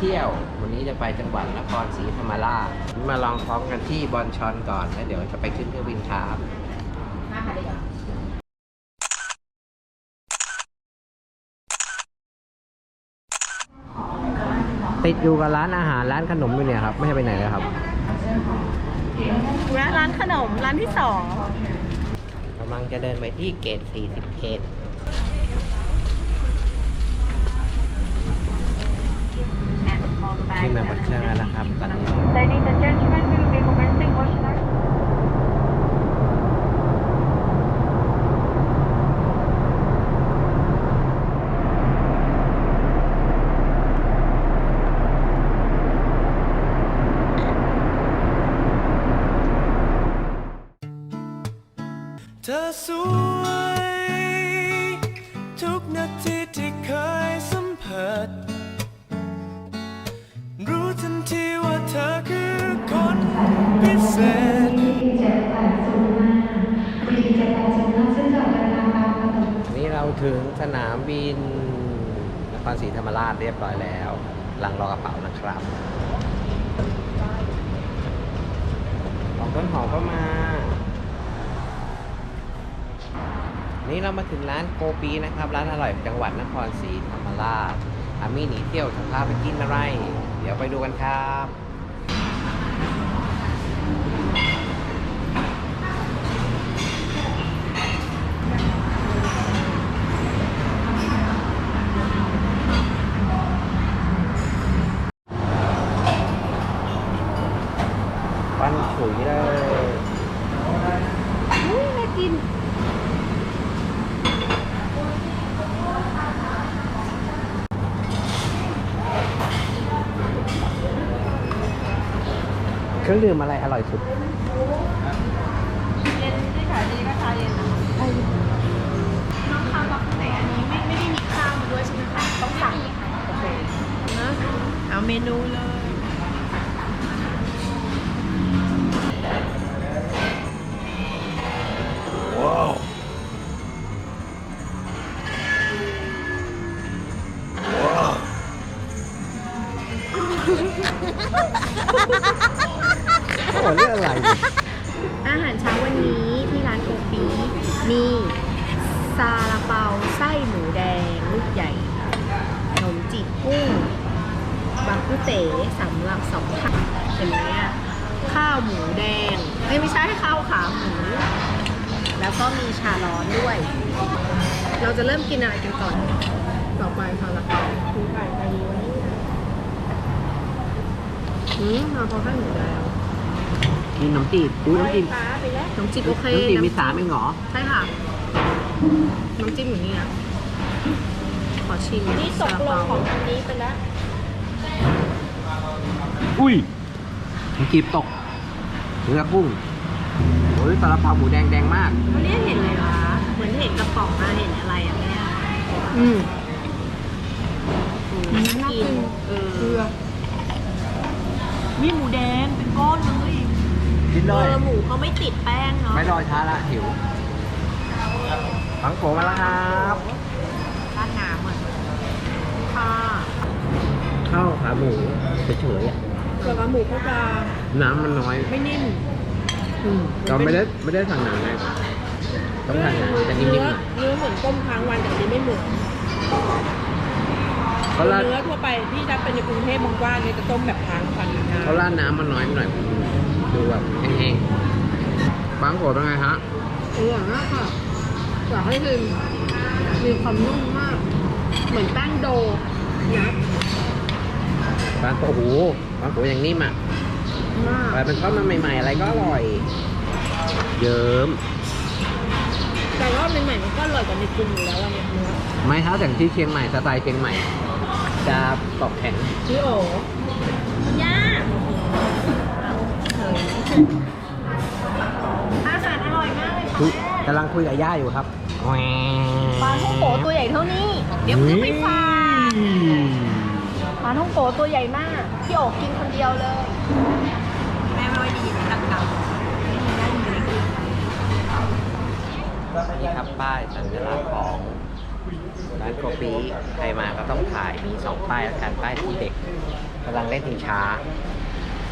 เที่ยววันนี้จะไปจังหวัดนครศรีธรรมราชมาลองท้องกันที่บอนชอนก่อนแล้วเดี๋ยวจะไปขึ้นเครื่องบินครับติดอยู่กับร้านอาหารร้านขนมอยู่เนี่ยครับไม่ให้ไปไหนเลยครับ ร้านขนมร้านที่สอง กำลังจะเดินไปที่เกต40เกตขึ้นมาบนเครื่องแล้วนะครับตอนนี้ Ladies and gentlemen, we will be commencing motion. เธอสวยทุกนาทีที่เคยสัมผัสรู้ทันทีว่าเธอคือคนพิเศษนี่เราถึงสนามบินนครศรีธรรมราชเรียบร้อยแล้วหลังรอกระเป๋านะครับของต้นหอมก็มานี่เรามาถึงร้านโกปีนะครับร้านอร่อยจังหวัดนครศรีธรรมราชอามี่หนีเที่ยวจะพาไปกินอะไรเดี๋ยวไปดูกันครับปั้นฉุยเลยน่ากินเครื่องดื่มอะไรอร่อยสุดเย็นที่ขายดีก็ชาเย็นนะคะน้องข้าวบอกไหนอันนี้ไม่ได้มีข้าวมาด้วยใช่ไหมคะต้องสั่งโอเคนะเอาเมนูเลยว้าวว้าวโอ้เรื่องอะไรเนี่ย อาหารเช้าวันนี้ที่ร้านโกปีมีซาลาเปาไส้หมูแดงลูกใหญ่ขนมจีบกุ้งบักกุเต๋สำหรับสองท่านเห็นไหมอ่ะข้าวหมูแดงไม่ใช่ข้าวขาหมูแล้วก็มีชาร้อนด้วย เราจะเริ่มกินอะไรกันก่อนต่อไปซาลาเปาคือไก่ไก่ล้วนซาลาเปาไส้หมูแดง มีน้ำจีบดูน้ำจีบ น้ำจิ้มโอเค น้ำจีบมี3เองเหรอ ใช่ค่ะ น้ำจิ้มอยู่นี่นะขอชิมนี่ตกลงของอันนี้ไปแล้ว อุ้ยน้ำจีบตกเนื้อกุ้งโอ้ยซาลาเปาหมูแดงแดงมาก วันนี้เห็นอะไรวะเหมือนเห็นกระป๋องมาเห็นอะไรอ่ะแม่น่ากินมีหมูแดงเป็นก้อนเลย กินเลย หมูเขาไม่ติดแป้งเนาะ ไม่รอช้าละหิวฟังโผมาแล้วครับ ร้านน้ำอ่ะค่ะ ข้าวขาหมูเฉยๆอ่ะ ส่วนหมูเขาจะ น้ำมันน้อย ไม่นิ่ม เราไม่ได้สั่งหนาเลยต้องสั่งหนาจะนิ่มๆหน่อย เนื้อเหมือนต้มค้างวันแต่อันนี้ไม่เหมือน เขาราด เนื้อทั่วไปที่ถ้าเป็นในกรุงเทพมันกว้างเนี่ยจะต้มแบบค้างวันนะ เขาราดน้ำมันน้อยไปหน่อยดูแบบแห้งๆฟังโผเป็นไงฮะ อร่อยมากค่ะอยากให้ชิมมีความนุ่มมาก เหมือนแป้งโดนะ ฟังโผโอ้โหฟังโผอย่างนิ่มอ่ะ มาก แต่เป็นทอดมาใหม่ๆอะไรก็อร่อย เยิ้ม แต่รอบใหม่ๆมันก็อร่อยกว่าในกรุงอยู่แล้วอะเนี่ยเนื้อ ไม่เท่าแต่ที่เชียงใหม่สไตล์เชียงใหม่ จะกรอบแข็ง พี่โอ๋ย่าอาหารอร่อยมากเลยค่ะ กำลังคุยกับย่าอยู่ครับแหว ปลาท่องโกตัวใหญ่เท่านี้ เดี๋ยวซื้อไปฝากปลาท่องโกตัวใหญ่มาก พี่โอ๋กินคนเดียวเลย แม่ไม่ค่อยดีตักกับนี่ครับป้ายสัญลักษณ์ของร้านโกปีใครมาก็ต้องถ่ายมี2ป้ายแล้วกันป้ายที่เด็ก กำลังเล่นชิงช้า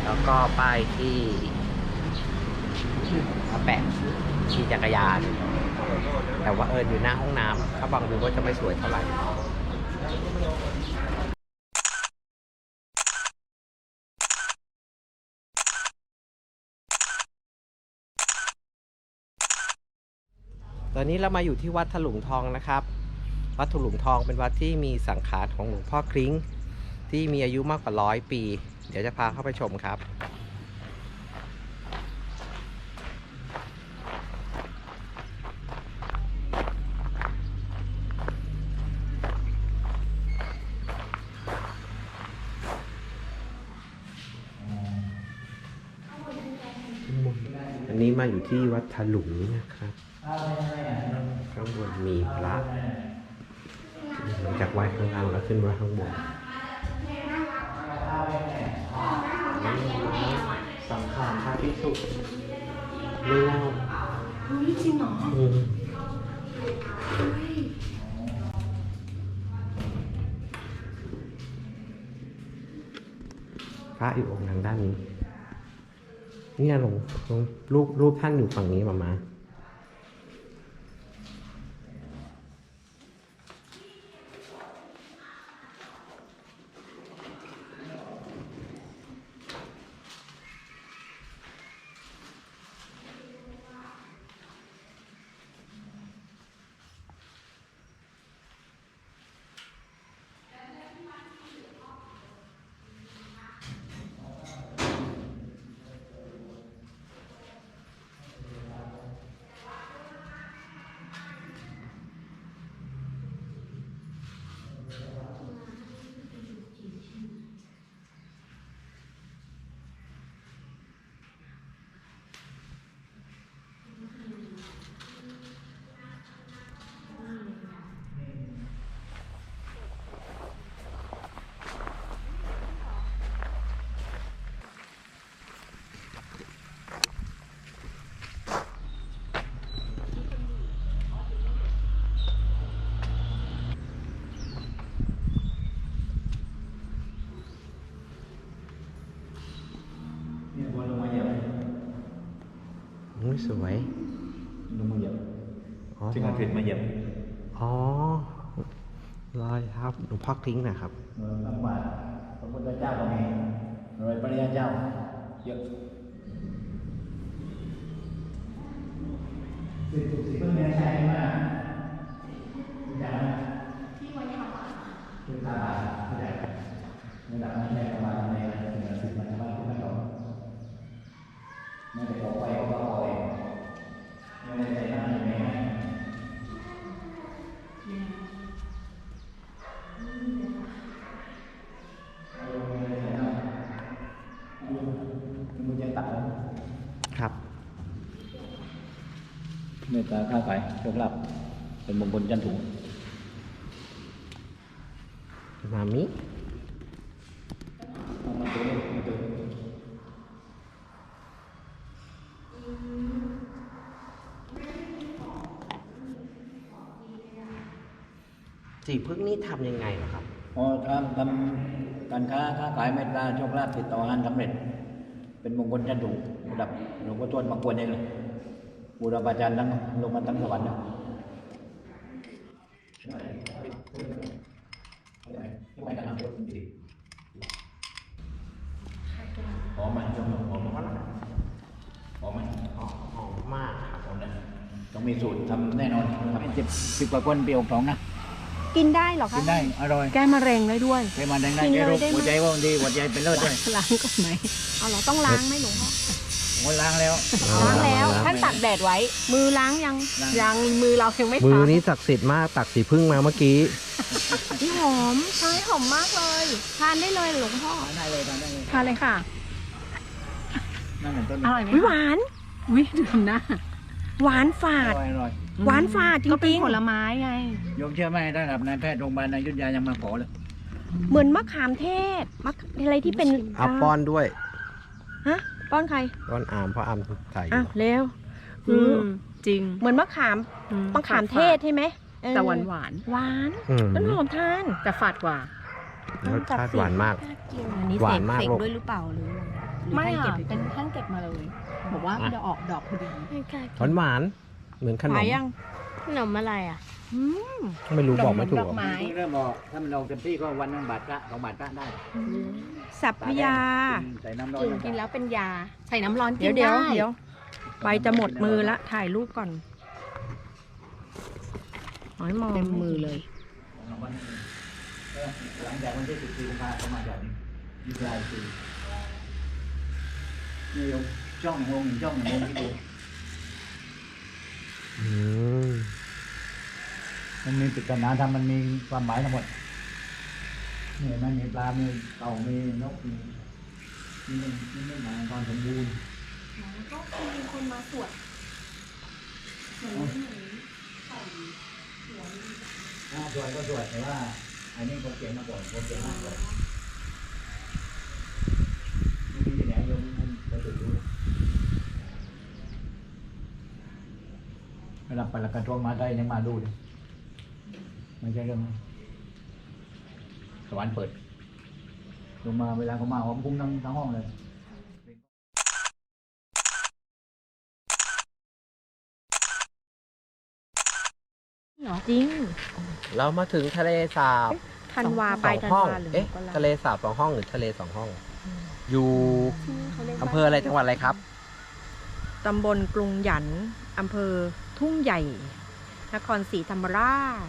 แล้วก็ป้ายที่มาแปะขี่จักรยาน แต่ว่าอยู่หน้าห้องน้ำถ้าบังดูก็จะไม่สวยเท่าไหร่ ตอนนี้เรามาอยู่ที่วัดถลุงทองนะครับ วัดถลุงทองเป็นวัดที่มีสังขารของหลวงพ่อคลิ้งที่มีอายุมากกว่า100 ปี เดี๋ยวจะพาเข้าไปชมครับ อันนี้มาอยู่ที่วัดถลุงนะครับ ข้างบนมีพระหลังจากไหว้ข้างล่างแล้วขึ้นมาข้างบนสังขารพระภิกษุไม่เล่า จริงเหรอ พระอยู่องค์ทางด้านนี้นี่หลวงรูปท่านอยู่ฝั่งนี้มา สวย ลงมาเหยียบ อ๋อ ซึ่งอาเพชรมาเหยียบ อ๋อรอยครับหลวงพ่อคลิ้งนะครับ พระบาทพระพุทธเจ้าก็มีรอยพระริยเจ้าเยอะสิ่งเพิ่งใช้มากที่วันนี้มาคือตาบาดที่ไหนระดับนั้นในประมาณในสิ่งมันจะมากขึ้นไม่หรอกไม่ได้ออกไปก็เอาเองไม่ได้ใจหน้าอย่างนี้มึงจะตัดแล้ว ครับ เมตตาค้าขายโชคลาภเป็นมงคลจันทร์ถุง มามิ มาตัวนี้มาตัว สีพึ่งนี่ทำยังไงเหรอครับ อ๋อทำการค้าขายเมตตาโชคลาภติดต่องานสำเร็จ เป็นมงคลจันทร์ถุงระดับหลวงพ่อทวดมากวนเองเลยบูรพาจารย์ทั้งลงมาทั้งสวรรค์นะหอมไหมหอมหอมไหมหอมไหม หอมมากครับ หอมนะต้องมีสูตรทำแน่นอนทำให้สิบกว่าคนปี62นะ กินได้เหรอคะ กินได้อร่อย แก้มะเร็งได้ด้วย ใช้มันได้ กิน แก้ เล โร ย ค ได้ไหม หัวใจว่าบางทีหัวใจเป็นเลือดด้วย ล้างก่อนไหมเอาเหรอต้องล้างไหมหลวงพ่อ คนล้างแล้ว ล้างแล้วท่านตากแดดไว้ มือล้างยัง ล้าง ยังมือเรายังไม่ มือ ล้าง นี้ศักดิ์สิทธิ์มากตักสีพึ่งมาเมื่อกี้ ที่หอมใช่หอมมากเลย ทานได้เลยหลวงพ่อ ได้เลยทานได้เลย ทานเลยค่ะ นั่นเป็นต้น อร่อยไหมหวานวิดูทำหน้าหวานฝา อ ด ร่อยอร่อย หวานฝาดจริงๆ ก็เป็นผลไม้ไง โยมเชื่อไหมระดับนายแพทย์โรงพยาบาลอยุธยายังมาขอเลย เหมือนมะขามเทศอะไรที่เป็น เอาป้อนด้วย ฮะป้อนใคร ป้อนอามเพราะอามใส่อ อ้า ยู่ วเร็ว จริง เหมือนมะขามมะขามเทศใช่ไหมเออ แต่หวาน หวาน อืม ต้นหอมทาน แต่ฝาดกว่า รสชาติหวานมาก อันนี้ ห เส วาน ก มาก เสก ลูก ด้วยหรือเปล่าหรืออะไรหรือ ไม่ ให้ อ่ะ เก็บ เป็นท่านเก็บมาเลย บอกว่ามันจะออกดอกพอดี หวานหวานๆเหมือนขนม ขายยัง ขนมอะไรอ่ะ ไม่รู้บอกไม่ถูก ดอกไม้ เริ่มออกถ้ามันออกเต็มที่ก็วันนึงบาทละ2 บาทละได้ สัพพยา ใส่น้ำร้อน กินกินแล้วเป็นยา ใส่น้ำร้อนกิ เดี๋ย น ว ได้ เดี๋ยวใบจะหมดมือละ ถ่ายรูปก่อนอ๋อยมอง เต็มมือเลย หลังจากวันที่14 กุมภาพันธ์ประมาณแบบนี้ยี่สิบปีนี่ยกช่อง1 โมงช่อง1 โมงที่ดู อืม มันมีปริศนาธรรมมันมีความหมายทั้งหมดนี่เห็นไหมันมีปลา มีเต่า มีนก มีไม่หมายตอนสมบูรณ์ก็มีคนมาสวดสวดก็สวดแต่ว่าอันนี้ผมเขียนมาก่อนผมเขียนมาก่อนไม่มีที่ไหนโยมมันจะถึงรู้เวลาไปละกันทั่วมาได้ยังมาดูเลยไม่ใช่เรื่องสวรรค์เปิดลงมาเวลาเขามาหอมคุ้มทั้งห้องเลย จริง เรามาถึงทะเลสาบ ธันวา ส ไป อง ธัน ห้อง วาหรือ เอ๊ะ มกรา ทะเลสาบ2 ห้องหรือทะเล2 ห้อง อยู่อำเภออะไรจังหวัดอะไรครับ ตำบลกรุงหยันต์อำเภอทุ่งใหญ่ นครศรีธรรมราช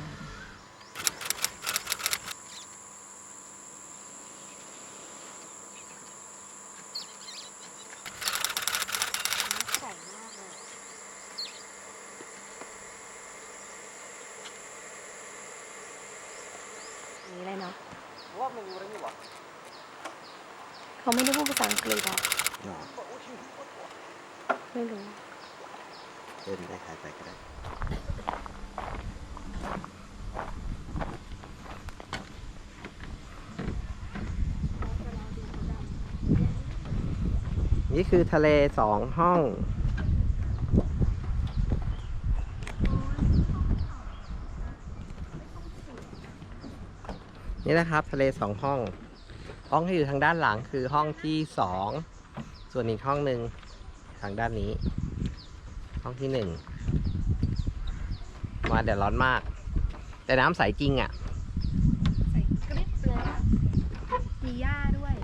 นี่อะไรเนาะเขาไม่ได้พูดภาษาอังกฤษหรอไม่รู้ เดินได้ถ่ายไปก็ได้นี่คือทะเล2 ห้อง นี่นะครับทะเล2 ห้อง ห้องที่อยู่ทางด้านหลังคือห้องที่2ส่วนอีกห้องหนึ่งทางด้านนี้ ห้องที่1มาเดี๋ยวร้อนมาก แต่น้ำใสจริงอ่ะ ใส่กริบเลย มีหญ้าด้วย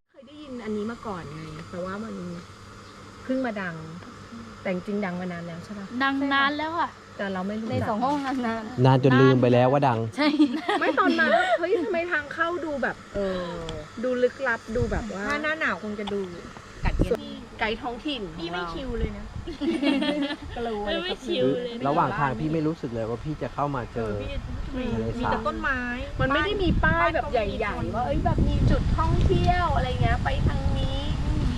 เคยได้ยินอันนี้มาก่อนไง แต่ว่ามันเพิ่งมาดัง แต่จริงๆดังมานานแล้วใช่ปะ ดังนานแล้วอ่ะ แต่เราไม่รู้ ใน จัก 2 ห้องนาน นานจนลืมไปแล้วว่าดัง ใช่ ไม่ตอนมาเฮ้ยทำไมทางเข้าดูแบบ ดูลึกลับดูแบบว่า ถ้าหน้าหนาวคงจะดูกัดเย็นไกด์ท้องถิ่น พี่ไม่คิวเลยนะ กลัว ไม่คิวเลย ระหว่างทางพี่ไม่รู้สึกเลยว่าพี่จะเข้ามาเจอทะเล มี สา แต่ บ ต้นไม้ มันไม่ได้มีป้ายแบบใหญ่ๆว่าเอ้ยแบบมีจุดท่องเที่ยวอะไรเงี้ยไปทางนี้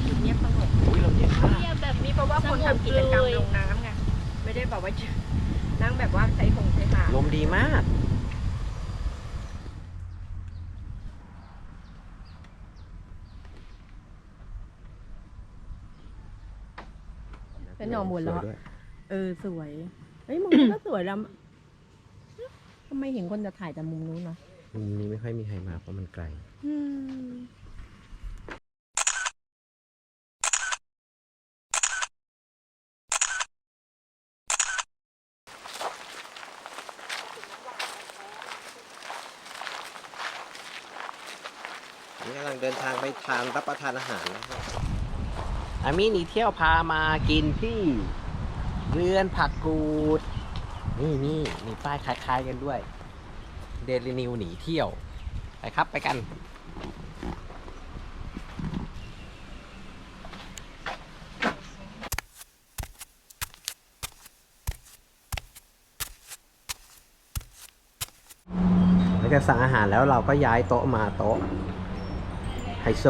จุดเงียบสงบ อุ้ยเราเย็นมาก เนี่ยแบบ นี่เพราะว่าคนทำกิจกรรมลงน้ำไงไม่ได้แบบว่านั่งแบบว่าใช้หา ลมดีมาก เป็นหน่อหมุนแล้ว สวยด้วย สวย เฮ้ยมุมก็สวยแล้วทำไมเห็นคนจะถ่ายแต่มุมนู้นเนาะ มุมนี้ไม่ค่อยมีใครมาเพราะมันไกล นี่กำลังเดินทางไปรับประทานอาหารนะครับอามี่หนีเที่ยวพามากินที่เรือนผักกูด นี่มีป้ายคล้ายๆกันด้วย เดลินิวหนีเที่ยว ไปครับไปกัน หลังจากสั่งอาหารแล้วเราก็ย้ายโต๊ะมาโต๊ะไฮโซ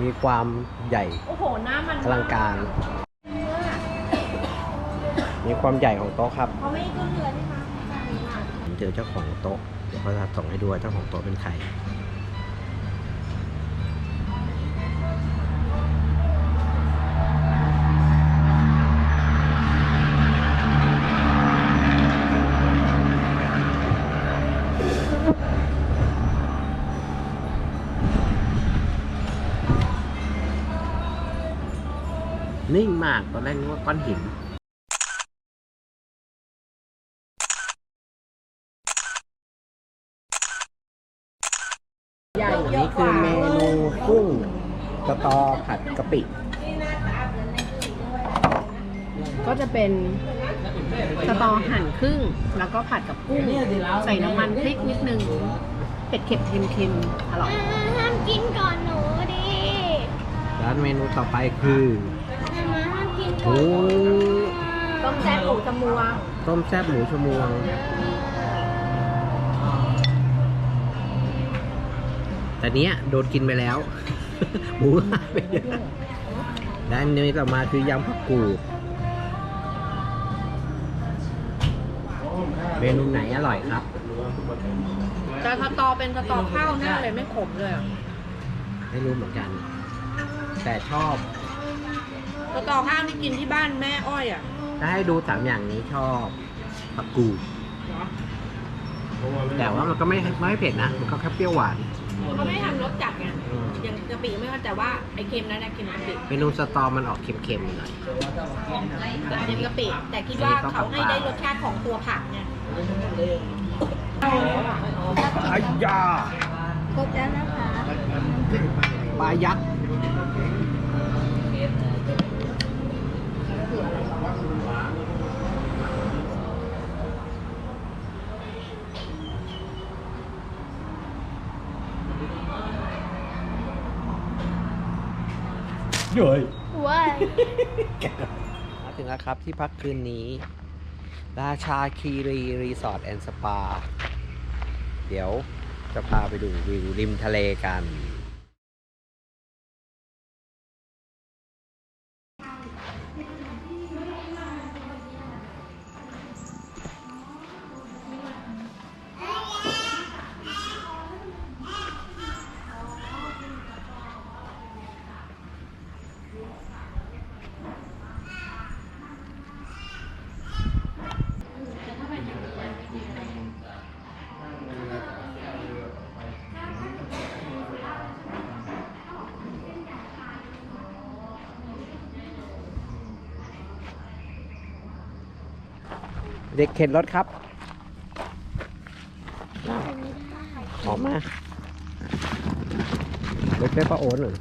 มีความใหญ่ โอ้โหหน้ามัน อลังการ เ มีความใหญ่ของโต๊ะครับ เขาไม่ขึ้นเรือใช่ไหม ผมเจอเจ้าของโต๊ะ เดี๋ยวเขาจะส่งให้ดูว่าเจ้าของโต๊ะเป็นใคร นิ่งมาก ตอนแรกนึกว่าก้อนหิน ใหญ่ อันนี้คือเมนูกุ้งสตอผัดกะปิ ก็จะเป็นสตอหั่นครึ่ง แล้วก็ผัดกับกุ้ง ใส่น้ำมันพริกนิดนึง เผ็ดเค็มเค็มๆอร่อย ห้ามกินก่อนหนูดิ ร้านเมนูต่อไปคือ ห้ามกิน ห ก่อ มู น ต้มแซ่บหมูจมัว ต้มแซ่บหมูชมวง แต่เนี้ยโดนกินไปแล้ว หมูหายไปเยอะด้านนี้ต่อมาคือยำผักกูด เมนูไหนอร่อยครับ แต่สตอเป็นสตอข้าวแน่เลยไม่ขมเลยอะ ไม่รู้เหมือนกัน แต่ชอบ สตอข้าวที่กินที่บ้านแม่อ้อยอ่ะ ถ้าให้ดูสามอย่างนี้ชอบผักกูด แต่ว่ามันก็ไม่เผ็ดนะ มันก็แค่เปรี้ยวหวาน เขาไม่ทำรสจัดไงอย่างกะปิไม่เข้าใจว่าไอ้เค็มนั่นแหละเค็มกะปิ เมนูสตอมันออกเค็มๆหน่อย เค็มกะปิแต่คิดว่าเขาให้ได้รสชาติของตัวผักไง อายา ครบแล้วนะคะ ปลายักษ์เย้ย ว้าย มาถึงแล้วครับที่พักคืนนี้ ราชาคีรีรีสอร์ทแอนด์สปา เดี๋ยวจะพาไปดูวิวริมทะเลกัน เด็กเข็นรถครับออกมาเด็กได้ป้าโอนหรือ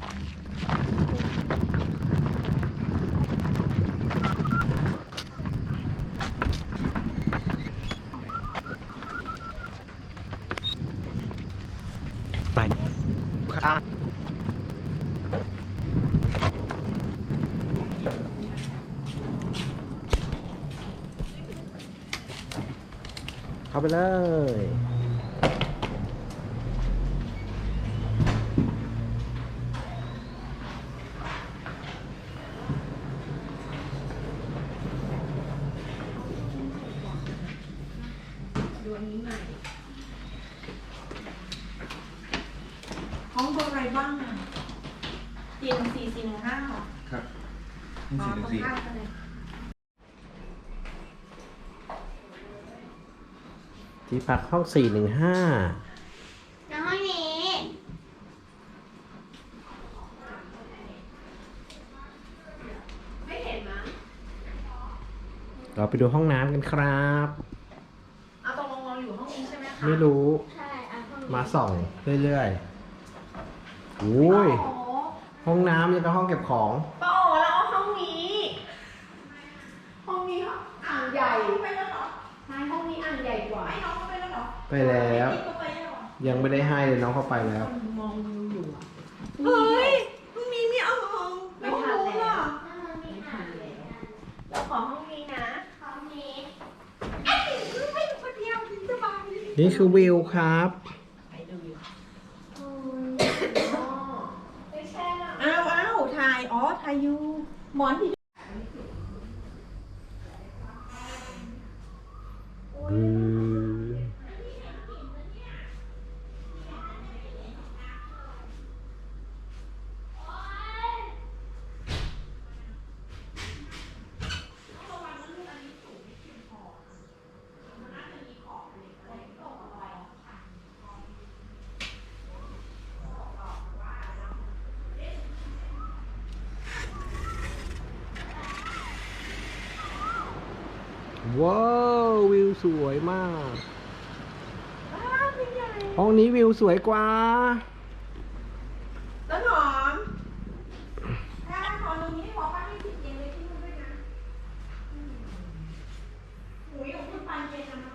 ไปค่ะ เข้าไปเลย ห้องเบอร์อะไรบ้างอ่ะเตียง4415ค่ะ ครับ ตรงข้ามกันเลย ที่พักห้อง 415 น้องนี้ ไม่เห็นนะ เราไปดูห้องน้ำกันครับ เอาตรงลงเราอยู่ห้องนี้ใช่ไหมคะ ไม่รู้ ใช่อ่ะห้องนี้ มาส่องเรื่อยๆโอ้ย โอ้ ห้องน้ำยังกับห้องเก็บของ ป้าโอแล้วเอาห้องนี้ ห้องนี้อ่างใหญ่ไปแล้วเหรอใช่ห้องนี้อ่างใหญ่กว่าให้น้องเข้าไปแล้วเหรอ ไปแล้ว เข้าไปแล้วเหรอ ยังไม่ได้ให้เลยน้องเข้าไปแล้ว มองอยู่อ่ะ เฮ้ยพรุ่งนี้มีอ่าง ไม่ทันแล้ว ไม่ทันแล้ว เราขอห้องนี้นะ ห้องนี้ ให้หนูคนเดียวสบาย นี่คือวิวครับ ไปดูอยู่ อ้าวถ่าย ถ่ายอยู่ หมอนที่ ว้าววิวสวยมาก ห้องนี้วิวสวยกว่า ต้นหอมถ้าขอตรงนี้บอกป้าให้ติดเองเลยที่นู่นด้วยนะหนูอยู่ขึ้นไปเป็นทำไม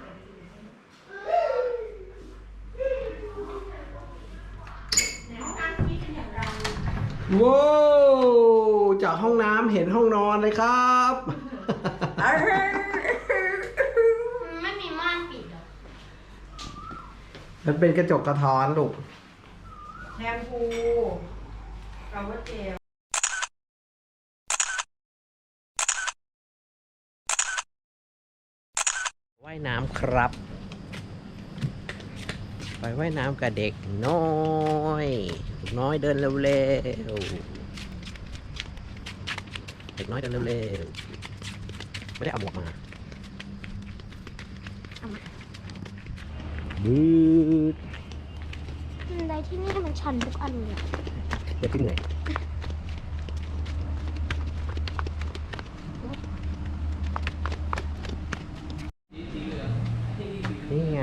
ในห้องน้ำที่เป็นอย่างไร ว้าวจากห้องน้ำเห็นห้องนอนเลยครับ ไม่มีม่านปิดเหรอ มันเป็นกระจกกระท้อนลูก แชมพูเราก็เจล ว่ายน้ำครับ ไปว่ายน้ำกับเด็กน้อยเด็กน้อยเดินเร็วๆเด็กน้อยเดินเร็วๆไม่ได้เอาหมวกมาบืด อะไรที่นี่มันชันทุกอันเลย เดี๋ยวขึ้นเหนื่อยนี่ไง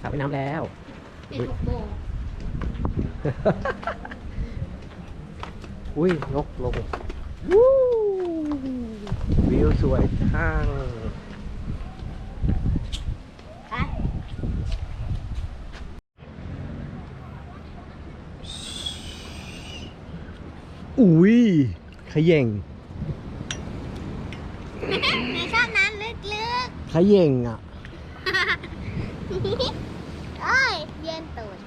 สระว่ายน้ำแล้ว ปิดลูกโป่ง อุ้ยนกลงวู้วิวสวยจัง อ่ะ อุ้ยขย่ง ในชอบน้ำลึก ขย่งอ่ะ ๆ โอ้ยเย็นตูด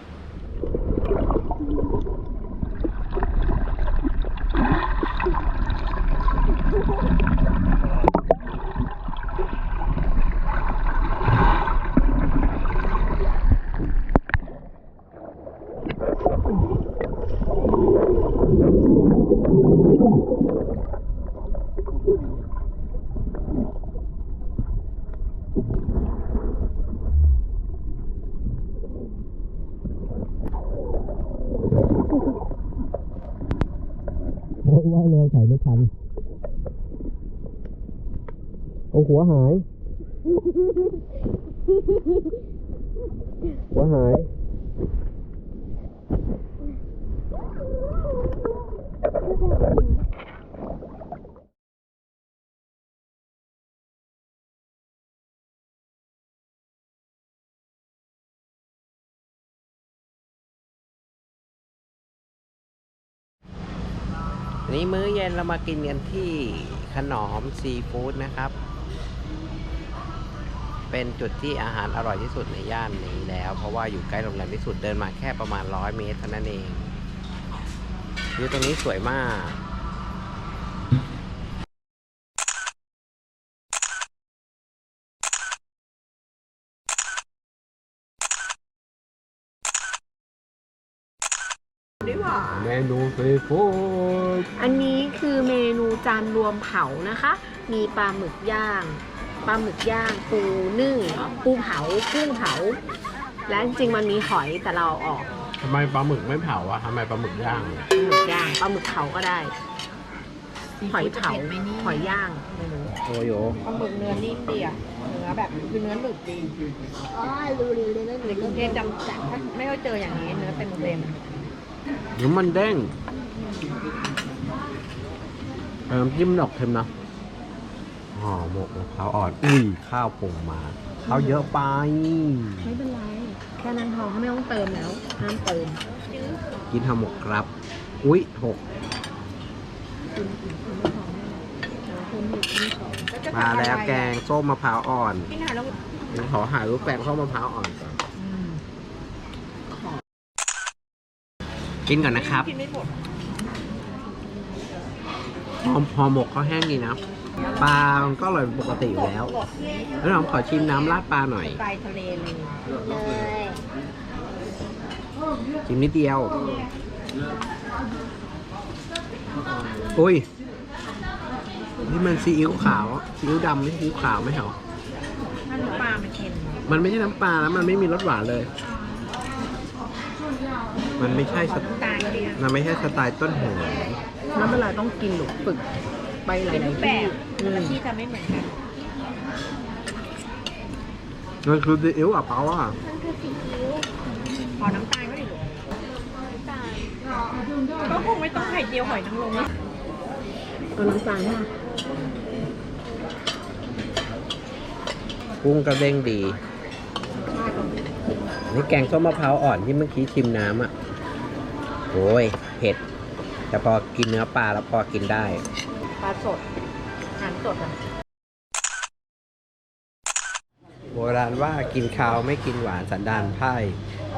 โอ้ยว่ายเร็วถ่ายไม่ทันโอ้หัวหาย หัวหาย นี่มื้อเย็นเรามากินกันที่ขนอมซีฟู้ดนะครับ เป็นจุดที่อาหารอร่อยที่สุดในย่านนี้แล้ว เพราะว่าอยู่ใกล้โรงแรมที่สุดเดินมาแค่ประมาณ100 เมตรเท่านั้นเองวิวตรงนี้สวยมาก ดีกว่า เมนูซีฟู้ด อันนี้คือเมนูจานรวมเผานะคะ มีปลาหมึกย่าง ปูนึ่ง ปูเผา กุ้งเผา และจริงๆมันมีหอยแต่เราเอาออก ทำไมปลาหมึกไม่เผาอะทำไมปลาหมึกย่าง ปลาหมึกย่าง ปลาหมึกเผาก็ได้ หอยเผา หอยย่างไม่รู้ โอโย ปลาหมึกเนื้อนิ่มดีอ่ะเนื้อแบบคือเนื้อหนึบดี อ๋อรู้เลยไม่ ใน รู้ กรุงเทพจำถ้าไม่ค่อยเจออย่างนี้เนื้อเต็ม หรือมันเด้งน้ำจิ้มดอกเค็มนะห่อหมกมะพร้าวอ่อน อุ้ย ข้าวผงมา ข้าวเยอะไป ไม่เป็นไร แค่นั้นพอไม่ต้องเติมแล้ว ห้ามเติม กินห่อหมกครับ อุ้ยหก ๆ มาแล้วแกงส้มมะพร้าวอ่อน ที่ไหนแล้ว ผมขอหารูปแกงส้มมะพร้าวอ่อนก่อนกินก่อนนะครับ กินไม่หมด ห่อหมกเขาแห้งดีนะ ปลามันก็อร่อยปกติอยู่แล้ว แล้วผมขอชิมน้ำราดปลาหน่อย ปลายทะเลเลย เลย ชิมนิดเดียว อุ้ย นี่มันซีอิ๊วขาว ซีอิ๊วดำไม่ซีอิ๊วขาวไม่เหรอ ถ้าน้ำปลามันเค็ม มันไม่ใช่น้ำปลาแล้วมันไม่มีรสหวานเลย มันไม่ใช่ส น้ำตาล มันไม่ใช่สไตล์ต้นหอม น้ำเวลาต้องกินหรือฝึกไปหลายๆที่ที่จะไม่เหมือนกัน มันคือซีอิ๊วอ่ะเปล่าอ่ะ มันคือซีอิ๊ว พอน้ำตาลก็ดิลูก น้ำตาล ก็คงไม่ต้องไข่เจียวหอยนางรมนะเอาน้ำตาลค่ะ กุ้งกระเด้งดี นี่แกงส้มมะพร้าวอ่อนที่เมื่อกี้ชิมน้ำอ่ะ โอ้ยเผ็ด แต่พอกินเนื้อปลาแล้วพอกินได้ ปลาสดอาหารสดอ่ะ โบราณว่ากินข้าวไม่กินหวานสันดานไพร่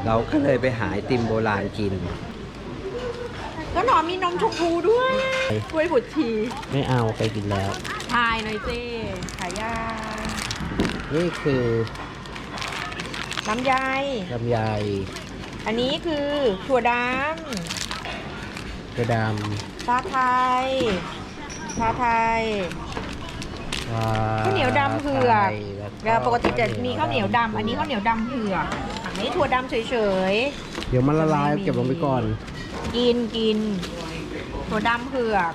เราก็เลยไปหาไอติมโบราณกิน ก็หนอมีนมชมพูด้วยกล้วยบดชี ไม่เอาไปกินแล้ว ทายหน่อยเจ้ขายยา นี่คือ ลำไย ลำไย อันนี้คือถั่วด กระด ำชาไทย ชาไทย ำ ข้าวเหนียวดำเผือกแล้วปกติจะมีข้าวเหนียวดำ อันนี้ข้าวเหนียวดำเผือกอันนี้ถั่วดำเฉย เดี๋ยวมันละลายเก็บลงไปก่อน ๆ กินถั่วดำเผือก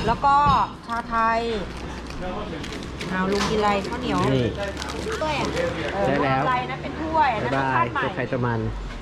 แล้วก็ชาไทยเอาลุงกินอะไรข้าวเหนียว นี่ ถ้วย ได้แล้ว อะไรนะเป็นถ้วยอัน บ๊าย นั้น บาร สชาย ติใหม่ ตัวใครตัวมัน อ